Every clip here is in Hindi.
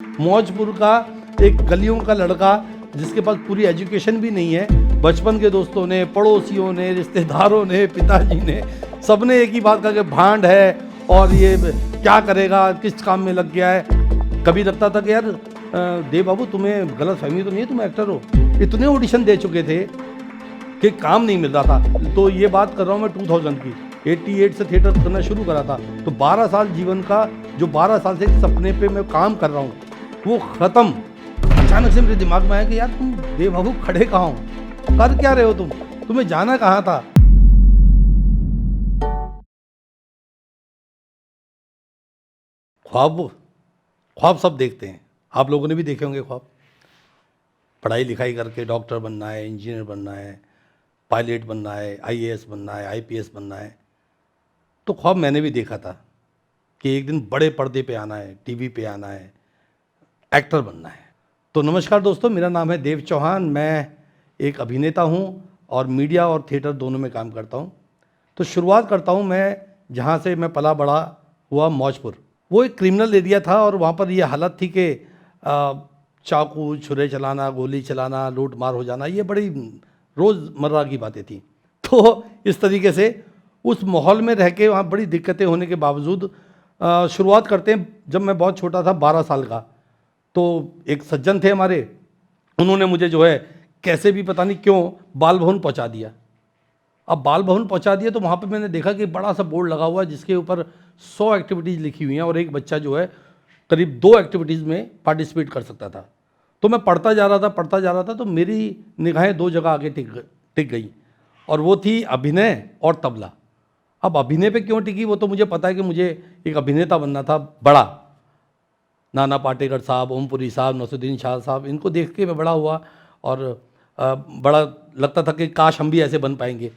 मौजपुर का एक गलियों का लड़का जिसके पास पूरी एजुकेशन भी नहीं है, बचपन के दोस्तों ने, पड़ोसियों ने, रिश्तेदारों ने, पिताजी ने, सबने एक ही बात कहा कि भांड है और ये क्या करेगा, किस काम में लग गया है। कभी लगता था कि यार देव बाबू तुम्हें गलत फहमी तो नहीं है, तुम एक्टर हो। इतने ऑडिशन दे चुके थे कि काम नहीं मिल रहा था। तो ये बात कर रहा हूँ मैं 2000 की, 88 से थिएटर करना शुरू करा था। तो 12 साल जीवन का, जो 12 साल से सपने पे मैं काम कर रहा हूँ वो ख़त्म। अचानक से मेरे दिमाग में आया कि यार तुम देव बाबू खड़े कहाँ हो, कर क्या रहे हो तुम, तुम्हें जाना कहाँ था। ख्वाब ख्वाब सब देखते हैं, आप लोगों ने भी देखे होंगे ख्वाब। पढ़ाई लिखाई करके डॉक्टर बनना है, इंजीनियर बनना है, पायलट बनना है, आईएएस बनना है, आईपीएस बनना है। तो ख्वाब मैंने भी देखा था कि एक दिन बड़े पर्दे पे आना है, टीवी पे आना है, एक्टर बनना है। तो नमस्कार दोस्तों, मेरा नाम है देव चौहान। मैं एक अभिनेता हूं और मीडिया और थिएटर दोनों में काम करता हूं। तो शुरुआत करता हूं मैं जहां से मैं पला बड़ा हुआ, मौजपुर। वो एक क्रिमिनल एरिया था और वहां पर ये हालत थी कि चाकू, छुरे चलाना, गोली चलाना, लूट मार हो जाना, ये बड़ी रोज़मर्रा की बातें थी। तो इस तरीके से उस माहौल में रह के वहाँ बड़ी दिक्कतें होने के बावजूद शुरुआत करते हैं। जब मैं बहुत छोटा था, 12 साल का, तो एक सज्जन थे हमारे, उन्होंने मुझे जो है कैसे भी पता नहीं क्यों बाल भवन पहुँचा दिया। अब बाल भवन पहुँचा दिया तो वहाँ पे मैंने देखा कि बड़ा सा बोर्ड लगा हुआ है जिसके ऊपर 100 एक्टिविटीज़ लिखी हुई हैं और एक बच्चा जो है करीब 2 एक्टिविटीज़ में पार्टिसिपेट कर सकता था। तो मैं पढ़ता जा रहा था तो मेरी निगाहें 2 जगह आगे टिक गई और वो थी अभिनय और तबला। अब अभिनय पे क्यों टिकी वो तो मुझे पता है कि मुझे एक अभिनेता बनना था बड़ा। नाना पाटेकर साहब, ओमपुरी साहब, नौसुद्दीन शाह साहब, इनको देख के मैं बड़ा हुआ और बड़ा लगता था कि काश हम भी ऐसे बन पाएंगे।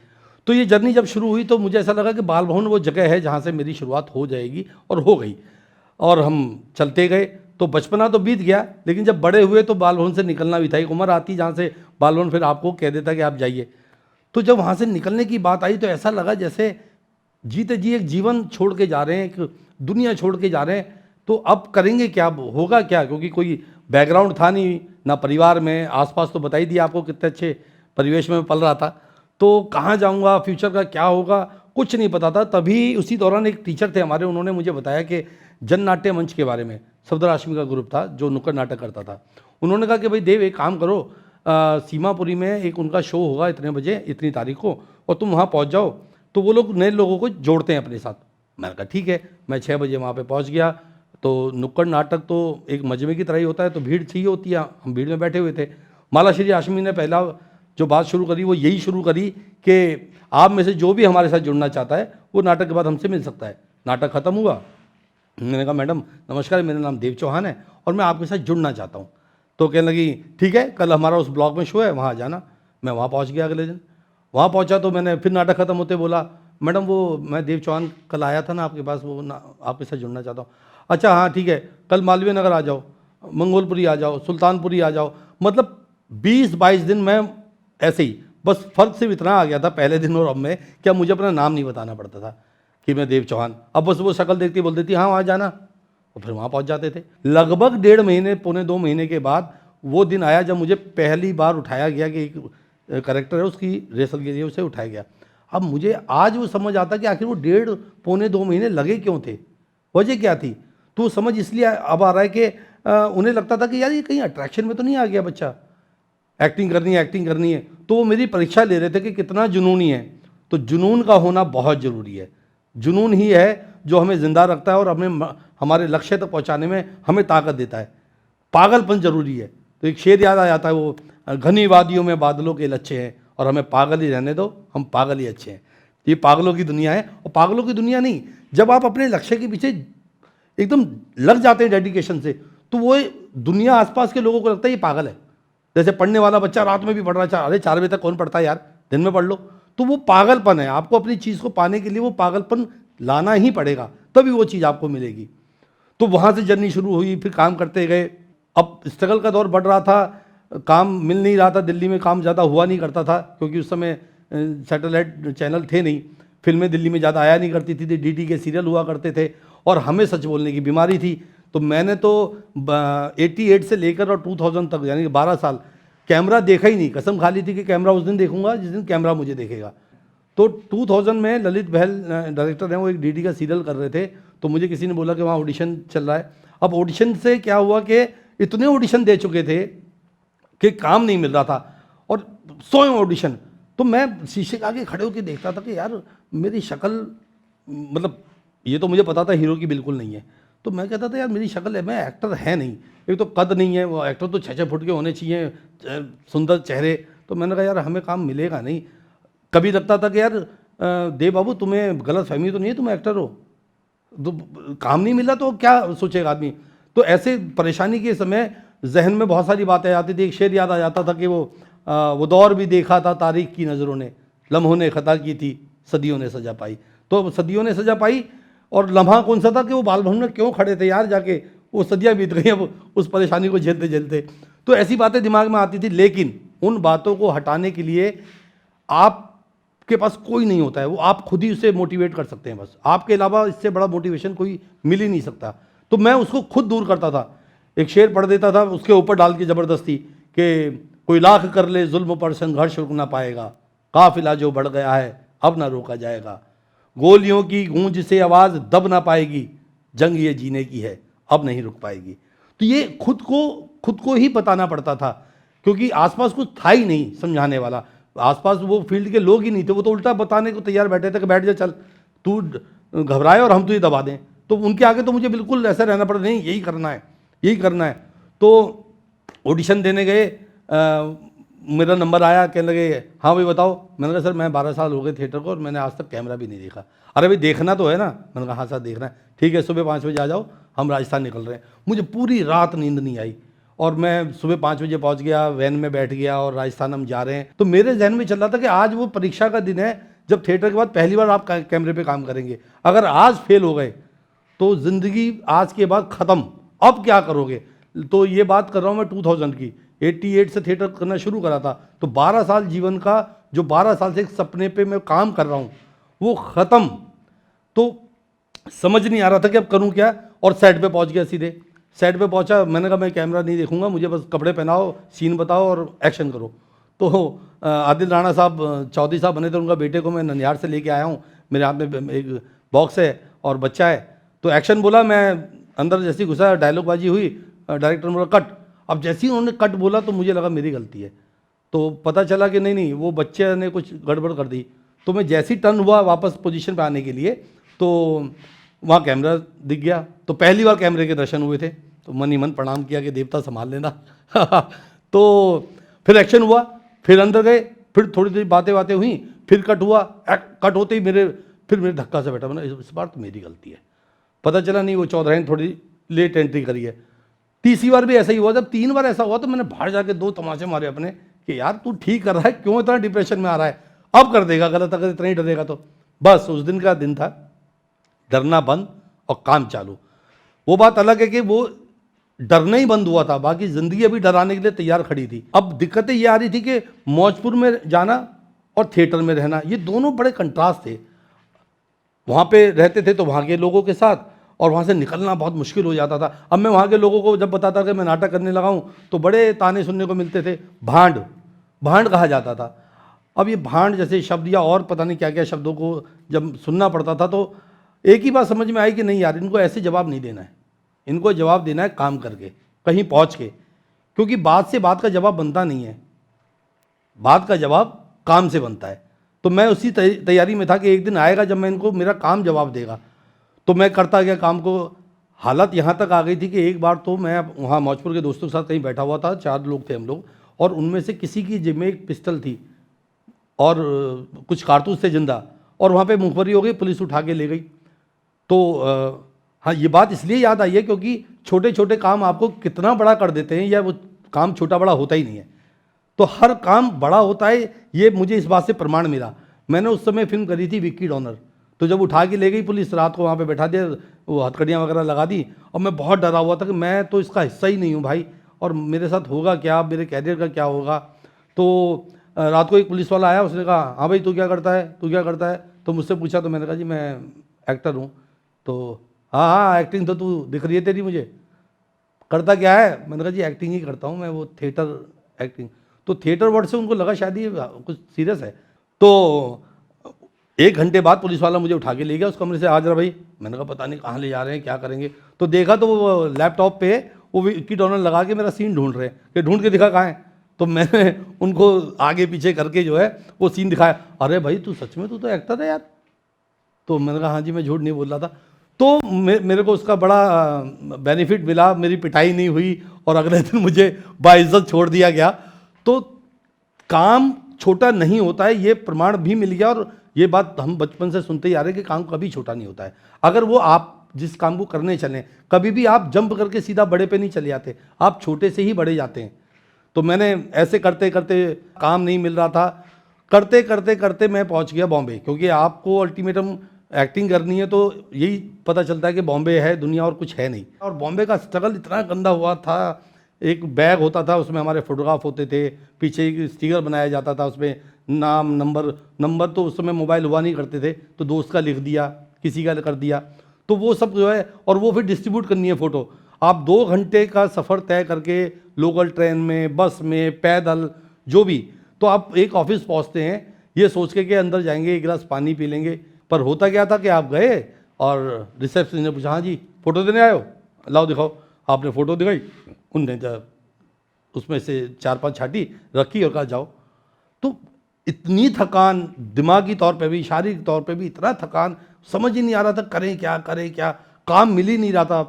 तो ये जर्नी जब शुरू हुई तो मुझे ऐसा लगा कि बाल भवन वो जगह है जहाँ से मेरी शुरुआत हो जाएगी, और हो गई। और हम चलते गए। तो बचपना तो बीत गया, लेकिन जब बड़े हुए तो बाल भवन से निकलना भी था। एक उम्र आती जहाँ से बाल भवन फिर आपको कह देता कि आप जाइए। तो जब वहाँ से निकलने की बात आई तो ऐसा लगा जैसे जीते जी एक जीवन छोड़ के जा रहे हैं, एक दुनिया छोड़ के जा रहे हैं। तो अब करेंगे क्या, होगा क्या, क्योंकि कोई बैकग्राउंड था नहीं ना परिवार में, आसपास तो बता ही दिया आपको कितने अच्छे परिवेश में पल रहा था। तो कहाँ जाऊँगा, फ्यूचर का क्या होगा, कुछ नहीं पता था। तभी उसी दौरान एक टीचर थे हमारे, उन्होंने मुझे बताया कि जन नाट्य मंच के बारे में। सफदर हाशमी का ग्रुप था जो नुक्कड़ नाटक करता था। उन्होंने कहा कि भाई देव एक काम करो, सीमापुरी में एक उनका शो होगा इतने बजे इतनी तारीख को, और तुम वहाँ पहुँच जाओ, तो वो लोग नए लोगों को जोड़ते हैं अपने साथ। मैंने कहा ठीक है। मैं 6 बजे वहाँ पे पहुँच गया। तो नुक्कड़ नाटक तो एक मजमे की तरह ही होता है, तो भीड़ चाहिए होती है, हम भीड़ में बैठे हुए थे। माला श्री हाशमी ने पहला जो बात शुरू करी वो यही शुरू करी कि आप में से जो भी हमारे साथ जुड़ना चाहता है वो नाटक के बाद हमसे मिल सकता है। नाटक ख़त्म हुआ, मैंने कहा मैडम नमस्कार, मेरा नाम देव चौहान है और मैं आपके साथ जुड़ना चाहता हूँ। तो कहने लगी ठीक है, कल हमारा उस ब्लॉक में शो है, वहाँ जाना। मैं वहाँ पहुँच गया। अगले दिन वहाँ पहुँचा तो मैंने फिर नाटक ख़त्म होते बोला, मैडम वो मैं देव चौहान कल आया था ना आपके पास, वो ना आपके साथ जुड़ना चाहता हूँ। अच्छा हाँ ठीक है, कल मालवीय नगर आ जाओ, मंगोलपुरी आ जाओ, सुल्तानपुरी आ जाओ। मतलब 20-22 दिन मैं ऐसे ही, बस फ़र्क सिर्फ इतना आ गया था पहले दिन और अब में, क्या मुझे अपना नाम नहीं बताना पड़ता था कि मैं देव चौहान। अब बस वो शक्ल देखती बोल देती हाँ वहाँ जाना, और फिर वहाँ पहुँच जाते थे। लगभग 1.5 महीने, पौने 2 महीने के बाद वो दिन आया जब मुझे पहली बार उठाया गया कि एक करेक्टर है उसकी रेसल के लिए उसे उठाया गया। अब मुझे आज वो समझ आता कि आखिर वो 1.5 पौने 2 महीने लगे क्यों थे, वजह क्या थी। तो समझ इसलिए अब आ रहा है कि उन्हें लगता था कि यार ये कहीं अट्रैक्शन में तो नहीं आ गया बच्चा, एक्टिंग करनी है। तो वो मेरी परीक्षा ले रहे थे कि कितना जुनूनी है। तो जुनून का होना बहुत ज़रूरी है। जुनून ही है जो हमें ज़िंदा रखता है और हमें हमारे लक्ष्य तक पहुंचाने में हमें ताकत देता है। पागलपन ज़रूरी है। तो एक शेर याद आ जाता है, वो घनी वादियों में बादलों के लच्छे हैं और हमें पागल ही रहने दो, हम पागल ही अच्छे हैं। ये पागलों की दुनिया है, और पागलों की दुनिया नहीं, जब आप अपने लक्ष्य के पीछे एकदम लग जाते हैं डेडिकेशन से, तो वो दुनिया आसपास के लोगों को लगता है ये पागल है। जैसे पढ़ने वाला बच्चा रात में भी पढ़ रहा है, अरे 4 बजे तक कौन पढ़ता है यार, दिन में पढ़ लो। तो वो पागलपन है। आपको अपनी चीज़ को पाने के लिए वो पागलपन लाना ही पड़ेगा, तभी वो चीज़ आपको मिलेगी। तो वहाँ से जर्नी शुरू हुई, फिर काम करते गए। अब स्ट्रगल का दौर बढ़ रहा था, काम मिल नहीं रहा था, दिल्ली में काम ज़्यादा हुआ नहीं करता था क्योंकि उस समय सैटेलाइट चैनल थे नहीं, फिल्में दिल्ली में ज़्यादा आया नहीं करती थी, डीटी के सीरियल हुआ करते थे और हमें सच बोलने की बीमारी थी। तो मैंने तो 88 से लेकर और 2000 तक यानी कि 12 साल कैमरा देखा ही नहीं। कसम खा ली थी कि कैमरा उस दिन देखूंगा जिस दिन कैमरा मुझे देखेगा। तो 2000 में ललित बहल डायरेक्टर हैं, वो एक डीडी का सीरियल कर रहे थे, तो मुझे किसी ने बोला कि वहाँ ऑडिशन चल रहा है। अब ऑडिशन से क्या हुआ कि इतने ऑडिशन दे चुके थे कि काम नहीं मिल रहा था और 100 ऑडिशन। तो मैं शीशे के आगे खड़े होकर देखता था कि यार मेरी शक्ल, मतलब ये तो मुझे पता था हीरो की बिल्कुल नहीं है, तो मैं कहता था यार मेरी शक्ल है, मैं एक्टर है नहीं, एक तो कद नहीं है, वो एक्टर तो 6-6 फुट के होने चाहिए, सुंदर चेहरे। तो मैंने कहा यार हमें काम मिलेगा नहीं। कभी लगता था कि यार देव बाबू तुम्हें गलत फहमी तो नहीं है, तुम एक्टर हो, तो काम नहीं मिला तो क्या सोचेगा आदमी। तो ऐसे परेशानी के समय जहन में बहुत सारी बातें आती थी। एक शेर याद आ जाता था कि वो दौर भी देखा था तारीख की नज़रों ने, लम्हों ने खता की थी, सदियों ने सजा पाई। तो सदियों ने सजा पाई, और लम्हा कौन सा था कि वो बाल भवन में क्यों खड़े थे यार, जाके वो सदियाँ बीत गई अब उस परेशानी को झेलते झेलते। तो ऐसी बातें दिमाग में आती थी, लेकिन उन बातों को हटाने के लिए आपके पास कोई नहीं होता है, वो आप खुद ही उसे मोटिवेट कर सकते हैं। बस आपके अलावा इससे बड़ा मोटिवेशन कोई मिल ही नहीं सकता। तो मैं उसको खुद दूर करता था। एक शेर पढ़ देता था, उसके ऊपर डाल के ज़बरदस्ती कि कोई लाख कर ले जुल्म पर संघर्ष रुक ना पाएगा, काफिला जो बढ़ गया है अब ना रोका जाएगा, गोलियों की गूंज से आवाज़ दब ना पाएगी, जंग ये जीने की है अब नहीं रुक पाएगी। तो ये खुद को ही बताना पड़ता था, क्योंकि आसपास कुछ था ही नहीं समझाने वाला। आसपास वो फील्ड के लोग ही नहीं थे, वो तो उल्टा बताने को तैयार बैठे थे कि बैठ जा, चल तू घबराए और हम तुझे दबा दें। तो उनके आगे तो मुझे बिल्कुल ऐसा रहना पड़ा, नहीं यही करना है, यही करना है। तो ऑडिशन देने गए, मेरा नंबर आया, कहने लगे हाँ भाई बताओ। मैंने कहा सर मैं 12 साल हो गए थिएटर को और मैंने आज तक कैमरा भी नहीं देखा। अरे भाई देखना तो है ना। मैंने कहा हाँ सर देखना है, ठीक है सुबह 5 बजे आ जाओ, हम राजस्थान निकल रहे हैं। मुझे पूरी रात नींद नहीं आई और मैं सुबह 5 बजे पहुंच गया, वैन में बैठ गया और राजस्थान हम जा रहे हैं। तो मेरे जहन में चल रहा था कि आज वो परीक्षा का दिन है जब थिएटर के बाद पहली बार आप कैमरे पर काम करेंगे। अगर आज फेल हो गए तो ज़िंदगी आज के बाद ख़त्म, अब क्या करोगे। तो ये बात कर रहा हूँ मैं 2000 की, 88 से थिएटर करना शुरू करा था। तो 12 साल जीवन का, जो 12 साल से एक सपने पे मैं काम कर रहा हूँ वो ख़त्म। तो समझ नहीं आ रहा था कि अब करूँ क्या, और सेट पे पहुँच गया। सीधे सेट पे पहुँचा, मैंने कहा मैं कैमरा नहीं देखूंगा, मुझे बस कपड़े पहनाओ, सीन बताओ और एक्शन करो। तो आदिल राणा साहब चौधरी साहब बने थे, उनका बेटे को मैं ननिहाल से लेके आया हूँ, मेरे हाथ में एक बॉक्स है और बच्चा है। तो एक्शन बोला, मैं अंदर जैसी घुसा, डायलॉगबाजी हुई, डायरेक्टर ने बोला कट। अब जैसे ही उन्होंने कट बोला तो मुझे लगा मेरी गलती है, तो पता चला कि नहीं वो बच्चे ने कुछ गड़बड़ कर दी। तो मैं जैसे ही टर्न हुआ वापस पोजीशन पे आने के लिए, तो वहाँ कैमरा दिख गया। तो पहली बार कैमरे के दर्शन हुए थे, तो मन ही मन प्रणाम किया कि देवता संभाल लेना। तो फिर एक्शन हुआ, फिर अंदर गए, फिर थोड़ी देर बातें हुई, फिर कट हुआ। कट होते ही मेरे धक्का से बैठा, मैंने इस बार तो मेरी गलती है। पता चला नहीं वो चौधरी ने थोड़ी लेट एंट्री करी है। तीसरी बार भी ऐसा ही हुआ। जब 3 बार ऐसा हुआ तो मैंने बाहर जाके 2 तमाचे मारे अपने कि यार तू ठीक कर रहा है, क्यों इतना डिप्रेशन में आ रहा है, अब कर देगा गलत, अगर इतना ही डरेगा तो। बस उस दिन का दिन था, डरना बंद और काम चालू। वो बात अलग है कि वो डरना ही बंद हुआ था, बाकी जिंदगी अभी डराने के लिए तैयार खड़ी थी। अब दिक्कतें ये आ रही थी कि मौजपुर में जाना और थिएटर में रहना, ये दोनों बड़े कंट्रास्ट थे। वहाँ पे रहते थे तो वहाँ के लोगों के साथ, और वहाँ से निकलना बहुत मुश्किल हो जाता था। अब मैं वहाँ के लोगों को जब बताता कि मैं नाटक करने लगा हूँ तो बड़े ताने सुनने को मिलते थे, भांड भांड कहा जाता था। अब ये भांड जैसे शब्द या और पता नहीं क्या क्या शब्दों को जब सुनना पड़ता था तो एक ही बात समझ में आई कि नहीं यार इनको ऐसे जवाब नहीं देना है, इनको जवाब देना है काम करके, कहीं पहुँच के। क्योंकि बात से बात का जवाब बनता नहीं है, बात का जवाब काम से बनता है। तो मैं उसी तैयारी में था कि एक दिन आएगा जब मैं इनको मेरा काम जवाब देगा। तो मैं करता गया काम को। हालत यहाँ तक आ गई थी कि एक बार तो मैं वहाँ मौजपुर के दोस्तों के साथ कहीं बैठा हुआ था, 4 लोग थे हम लोग, और उनमें से किसी की जेब में एक पिस्टल थी और कुछ कारतूस थे जिंदा, और वहाँ पे मुखबरी हो गई, पुलिस उठा के ले गई। तो हाँ, ये बात इसलिए याद आई है क्योंकि छोटे छोटे काम आपको कितना बड़ा कर देते हैं, या वो काम छोटा बड़ा होता ही नहीं है। तो हर काम बड़ा होता है, ये मुझे इस बात से प्रमाण मिला। मैंने उस समय फिल्म करी थी विक्की डॉनर, तो जब उठा के ले गई पुलिस, रात को वहाँ पे बैठा दिया, वो हथकड़ियाँ वगैरह लगा दी, और मैं बहुत डरा हुआ था कि मैं तो इसका हिस्सा ही नहीं हूँ भाई, और मेरे साथ होगा क्या, मेरे कैरियर का क्या होगा। तो रात को एक पुलिस वाला आया, उसने कहा हाँ भाई तू क्या करता है, तू क्या करता है। तो मुझसे पूछा, तो मैंने कहा जी मैं एक्टर हूँ। तो हाँ हाँ एक्टिंग तो तू दिख रही है तेरी मुझे। करता क्या है? मैंने कहा जी एक्टिंग ही करता हूँ मैं, वो थिएटर एक्टिंग। तो थिएटर वर्ड से उनको लगा शायद ये कुछ सीरियस है। तो 1 घंटे बाद पुलिस वाला मुझे उठा के ले गया उस कमरे से, आ जरा भाई। मैंने कहा पता नहीं कहाँ ले जा रहे हैं, क्या करेंगे। तो देखा तो वो लैपटॉप पे वो विक्की डोनर लगा के मेरा सीन ढूंढ रहे हैं कि ढूंढ के दिखा कहाँ है। तो मैंने उनको आगे पीछे करके जो है वो सीन दिखाया। अरे भाई तू सच में, तू तो एक्टर है यार। तो मैंने कहा हाँ जी, मैं झूठ नहीं बोल रहा था। तो मेरे को उसका बड़ा बेनिफिट मिला, मेरी पिटाई नहीं हुई और अगले दिन मुझे बाइज्जत छोड़ दिया गया। तो काम छोटा नहीं होता है, ये प्रमाण भी मिल गया। और ये बात हम बचपन से सुनते ही आ रहे हैं कि काम कभी छोटा नहीं होता है। अगर वो आप जिस काम को करने चलें, कभी भी आप जंप करके सीधा बड़े पे नहीं चले जाते, आप छोटे से ही बड़े जाते हैं। तो मैंने ऐसे करते करते, काम नहीं मिल रहा था, करते करते करते मैं पहुंच गया बॉम्बे। क्योंकि आपको अल्टीमेटम एक्टिंग करनी है तो यही पता चलता है कि बॉम्बे है दुनिया और कुछ है नहीं। और बॉम्बे का स्ट्रगल इतना गंदा हुआ था। एक बैग होता था, उसमें हमारे फोटोग्राफ होते थे, पीछे एक स्टिकर बनाया जाता था, उसमें नाम नंबर तो उस समय मोबाइल हुआ नहीं करते थे, तो दोस्त का लिख दिया, किसी का कर दिया, तो वो सब जो है। और वो फिर डिस्ट्रीब्यूट करनी है फ़ोटो। आप 2 घंटे का सफ़र तय करके लोकल ट्रेन में, बस में, पैदल, जो भी, तो आप एक ऑफिस पहुंचते हैं ये सोच के कि अंदर जाएंगे, एक गिलास पानी पी लेंगे। पर होता क्या था कि आप गए और रिसेप्शन ने पूछा हाँ जी फ़ोटो देने आए हो, लाओ दिखाओ। आपने फ़ोटो दिखाई, उनने उसमें से 4-5 छाटी रखी और कहा जाओ। तो इतनी थकान, दिमागी तौर पे भी, शारीरिक तौर पे भी इतना थकान, समझ ही नहीं आ रहा था करें क्या, काम मिल ही नहीं रहा था।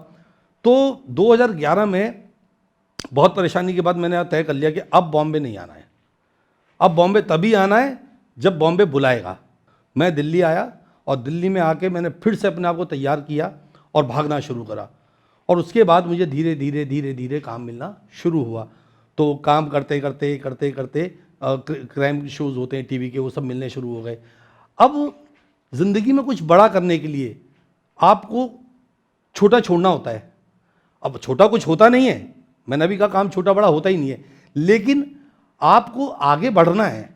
तो 2011 में बहुत परेशानी के बाद मैंने तय कर लिया कि अब बॉम्बे नहीं आना है। अब बॉम्बे तभी आना है जब बॉम्बे बुलाएगा। मैं दिल्ली आया और दिल्ली में आके मैंने फिर से अपने आप को तैयार किया और भागना शुरू करा। और उसके बाद मुझे धीरे धीरे काम मिलना शुरू हुआ। तो काम करते करते क्राइम शोज़ होते हैं टीवी के, वो सब मिलने शुरू हो गए। अब ज़िंदगी में कुछ बड़ा करने के लिए आपको छोटा छोड़ना होता है। अब छोटा कुछ होता नहीं है, मैंने अभी कहा काम छोटा बड़ा होता ही नहीं है, लेकिन आपको आगे बढ़ना है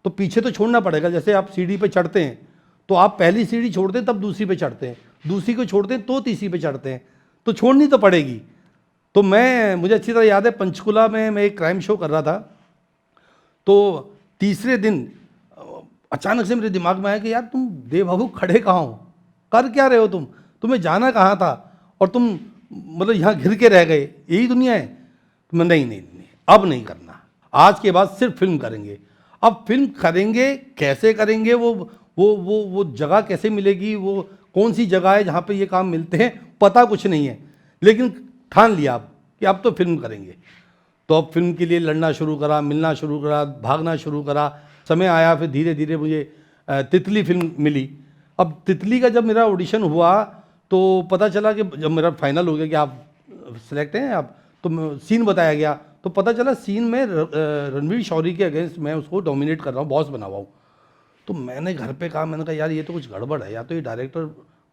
तो पीछे तो छोड़ना पड़ेगा। जैसे आप सीढ़ी पे चढ़ते हैं तो आप पहली सीढ़ी छोड़ते हैं तब दूसरी पे चढ़ते हैं, दूसरी को छोड़ते हैं तो तीसरी पे चढ़ते हैं, तो छोड़नी तो पड़ेगी। तो मुझे अच्छी तरह याद है, पंचकुला में मैं एक क्राइम शो कर रहा था। तो तीसरे दिन अचानक से मेरे दिमाग में आया कि यार तुम देवबाबू खड़े कहाँ हो, कर क्या रहे हो, तुम्हें जाना कहाँ था और तुम मतलब यहाँ घिर के रह गए, यही दुनिया है। तो मैं नहीं, अब नहीं करना, आज के बाद सिर्फ फिल्म करेंगे। अब फिल्म करेंगे, कैसे करेंगे, वो जगह कैसे मिलेगी, वो कौन सी जगह है जहाँ पे ये काम मिलते हैं, पता कुछ नहीं है, लेकिन ठान लिया अब कि अब तो फिल्म करेंगे। तो अब फिल्म के लिए लड़ना शुरू करा, मिलना शुरू करा, भागना शुरू करा। समय आया, फिर धीरे धीरे मुझे तितली फिल्म मिली। अब तितली का जब मेरा ऑडिशन हुआ तो पता चला कि जब मेरा फाइनल हो गया कि आप सिलेक्ट हैं आप, तो सीन बताया गया, तो पता चला सीन में रणवीर शौरी के अगेंस्ट मैं उसको डोमिनेट कर रहा हूँ, बॉस बना हुआ हूँ। तो मैंने घर पे कहा, मैंने कहा यार ये तो कुछ गड़बड़ है, या तो ये डायरेक्टर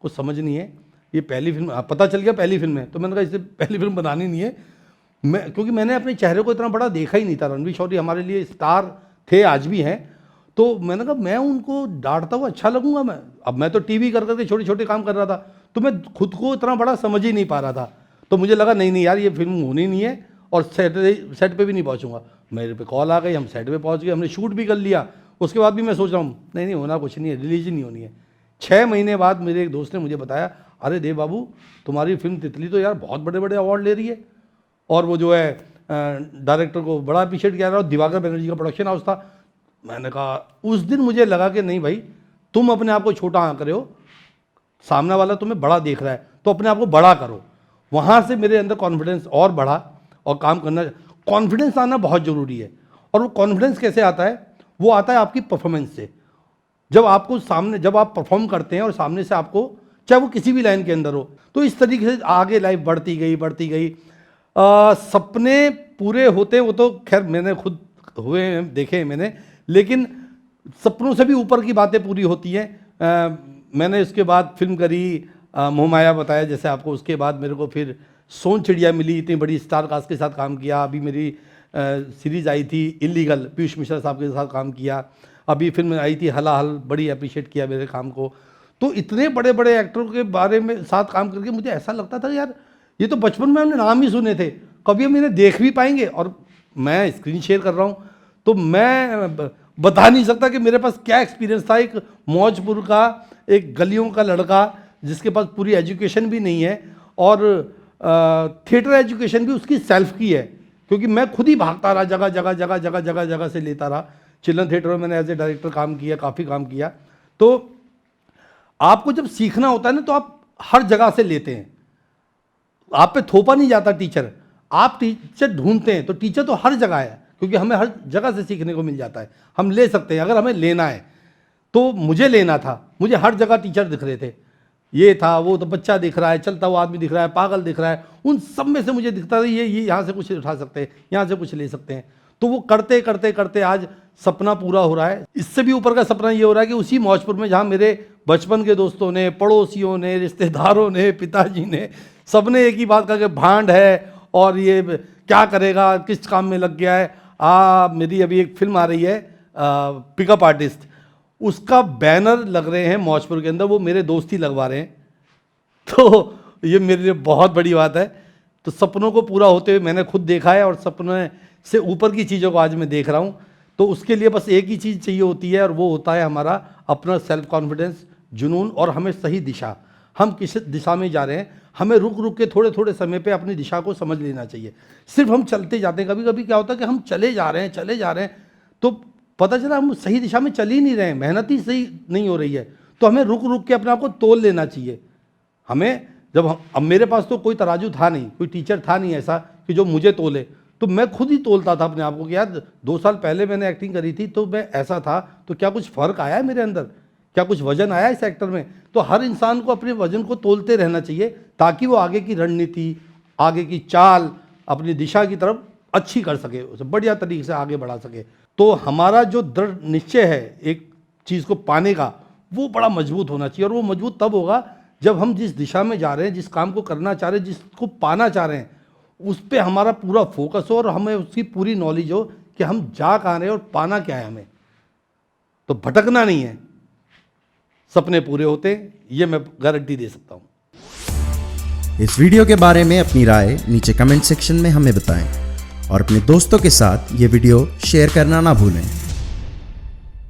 को समझ नहीं है, ये पहली फिल्म, पता चल गया पहली फिल्म है, तो मैंने कहा इसे पहली फिल्म बनानी नहीं है। क्योंकि मैंने अपने चेहरे को इतना बड़ा देखा ही नहीं था। रणवीर शौरी हमारे लिए स्टार थे, आज भी हैं। तो मैंने कहा मैं उनको डांटता हुआ अच्छा लगूंगा मैं? अब मैं तो टीवी कर करके छोटे छोटे काम कर रहा था, तो मैं खुद को इतना बड़ा समझ ही नहीं पा रहा था। तो मुझे लगा नहीं यार ये फिल्म होनी नहीं है, और सेट पे भी नहीं पहुंचूंगा। मेरे पे कॉल आ गई, हम सेट पे पहुंच गए, हमने शूट भी कर लिया। उसके बाद भी मैं सोच रहा हूँ नहीं होना कुछ नहीं है, रिलीज ही नहीं होनी है। 6 महीने बाद मेरे एक दोस्त ने मुझे बताया, अरे देव बाबू तुम्हारी फिल्म तितली तो यार बहुत बड़े बड़े अवार्ड ले रही है, और वो जो है डायरेक्टर को बड़ा अप्रिशिएट किया रहा, और दिवाकर बनर्जी का प्रोडक्शन हाउस था। मैंने कहा, उस दिन मुझे लगा कि नहीं भाई, तुम अपने आप को छोटा आंक रहे हो, सामने वाला तुम्हें बड़ा देख रहा है, तो अपने आप को बड़ा करो। वहाँ से मेरे अंदर कॉन्फिडेंस और बढ़ा, और काम करना, कॉन्फिडेंस आना बहुत ज़रूरी है। और वो कॉन्फिडेंस कैसे आता है? वो आता है आपकी परफॉर्मेंस से। जब आप परफॉर्म करते हैं और सामने से आपको, चाहे वो किसी भी लाइन के अंदर हो, तो इस तरीके से आगे लाइफ बढ़ती गई। सपने पूरे होते, वो तो खैर मैंने खुद हुए देखे मैंने, लेकिन सपनों से भी ऊपर की बातें पूरी होती हैं। मैंने उसके बाद फिल्म करी मोहमाया, बताया जैसे आपको। उसके बाद मेरे को फिर सोन चिड़िया मिली, इतनी बड़ी स्टार कास्ट के साथ काम किया। अभी मेरी सीरीज़ आई थी इलीगल, पीयूष मिश्रा साहब के साथ काम किया। अभी फिल्म आई थी हला हल, बड़ी अप्रिशिएट किया मेरे काम को। तो इतने बड़े बड़े एक्टरों के बारे में साथ काम करके मुझे ऐसा लगता था यार ये तो बचपन में हमने नाम ही सुने थे, कभी हम इन्हें देख भी पाएंगे। और मैं स्क्रीन शेयर कर रहा हूँ तो मैं बता नहीं सकता कि मेरे पास क्या एक्सपीरियंस था। एक मौजपुर का, एक गलियों का लड़का जिसके पास पूरी एजुकेशन भी नहीं है और थिएटर एजुकेशन भी उसकी सेल्फ की है, क्योंकि मैं खुद ही भागता रहा, जगह जगह जगह जगह जगह जगह से लेता रहा। चिल्ड्रन थिएटर में मैंने एज ए डायरेक्टर काम किया, काफ़ी काम किया। तो आपको जब सीखना होता है ना तो आप हर जगह से लेते हैं, आप पे थोपा नहीं जाता टीचर, आप टीचर ढूंढते हैं। तो टीचर तो हर जगह है, क्योंकि हमें हर जगह से सीखने को मिल जाता है, हम ले सकते हैं अगर हमें लेना है। तो मुझे लेना था, मुझे हर जगह टीचर दिख रहे थे, ये था वो, तो बच्चा दिख रहा है, चलता हुआ आदमी दिख रहा है, पागल दिख रहा है, उन सब में से मुझे दिखता था ये यहाँ से कुछ उठा सकते हैं, यहाँ से कुछ ले सकते हैं। तो वो करते करते करते आज सपना पूरा हो रहा है। इससे भी ऊपर का सपना ये हो रहा है कि उसी मौजपुर में जहाँ मेरे बचपन के दोस्तों ने, पड़ोसियों ने, रिश्तेदारों ने, पिताजी ने, सबने एक ही बात कहा कि भांड है और ये क्या करेगा, किस काम में लग गया है। मेरी अभी एक फिल्म आ रही है पिकअप आर्टिस्ट, उसका बैनर लग रहे हैं मौजपुर के अंदर, वो मेरे दोस्त ही लगवा रहे हैं। तो ये मेरे लिए बहुत बड़ी बात है। तो सपनों को पूरा होते हुए मैंने खुद देखा है और सपने से ऊपर की चीज़ों को आज मैं देख रहा हूँ। तो उसके लिए बस एक ही चीज़ चाहिए होती है और वो होता है हमारा अपना सेल्फ कॉन्फिडेंस, जुनून और हमें सही दिशा। हम किस दिशा में जा रहे हैं, हमें रुक रुक के थोड़े थोड़े समय पे अपनी दिशा को समझ लेना चाहिए। सिर्फ हम चलते जाते हैं, कभी कभी क्या होता है कि हम चले जा रहे हैं तो पता चला हम सही दिशा में चल ही नहीं रहे हैं, मेहनत ही सही नहीं हो रही है। तो हमें रुक रुक के अपने आप को तोल लेना चाहिए। हमें जब अब मेरे पास तो कोई तराजू था नहीं, कोई टीचर था नहीं ऐसा कि जो मुझे तोले, तो मैं खुद ही तोलता था अपने आप को कि यार 2 साल पहले मैंने एक्टिंग करी थी तो मैं ऐसा था, तो क्या कुछ फ़र्क आया है मेरे अंदर, क्या कुछ वजन आया इस एक्टर में। तो हर इंसान को अपने वजन को तोलते रहना चाहिए ताकि वो आगे की रणनीति, आगे की चाल, अपनी दिशा की तरफ अच्छी कर सके, उसे बढ़िया तरीके से आगे बढ़ा सके। तो हमारा जो दृढ़ निश्चय है एक चीज़ को पाने का, वो बड़ा मजबूत होना चाहिए। और वो मजबूत तब होगा जब हम जिस दिशा में जा रहे हैं, जिस काम को करना चाह रहे हैं, जिसको पाना चाह रहे हैं, उस पर हमारा पूरा फोकस हो और हमें उसकी पूरी नॉलेज हो कि हम जा कहाँ रहे हैं और पाना क्या है हमें। तो भटकना नहीं है, सपने पूरे होते हैं, ये मैं गारंटी दे सकता हूँ। इस वीडियो के बारे में अपनी राय नीचे कमेंट सेक्शन में हमें बताएं और अपने दोस्तों के साथ ये वीडियो शेयर करना ना भूलें।